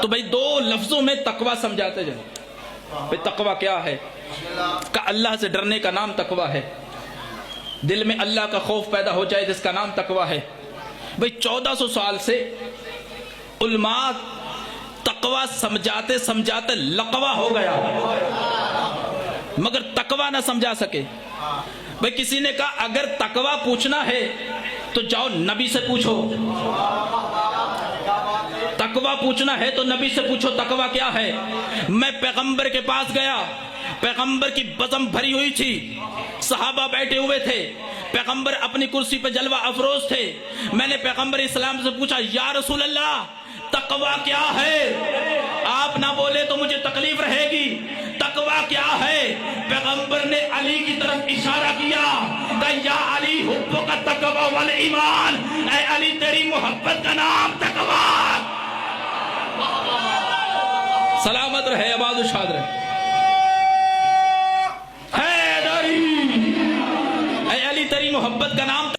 तो भाई दो लफ्जों में तकवा समझाते जाओ। भाई तकवा क्या है? का अल्लाह से डरने का नाम तकवा है। दिल में अल्लाह का खौफ पैदा हो जाए जिसका नाम तकवा है। भाई 1400 साल से उलमा तकवा समझाते समझाते लकवा हो गया, मगर तकवा ना समझा सके। भाई किसी ने कहा अगर तकवा पूछना है तो जाओ नबी से पूछो, तकवा पूछना है तो नबी से पूछो तकवा क्या है। मैं पैगंबर के पास गया, पैगंबर की बज़म भरी हुई थी, सहाबा बैठे हुए थे, पैगंबर अपनी कुर्सी पर जलवा अफरोज थे। मैंने पैगंबर इस्लाम से पूछा या रसूल अल्लाह तकवा क्या है? आप ना बोले तो मुझे तकलीफ रहेगी, तकवा क्या है? पैगंबर ने अली की तरफ इशारा किया, या अली हुब्बु का तकवा वाले ईमान, ऐ अली तेरी मोहब्बत का नाम तकवा। सलामत रहे, आबाद शाद रहे। ऐ अली तेरी मोहब्बत का नाम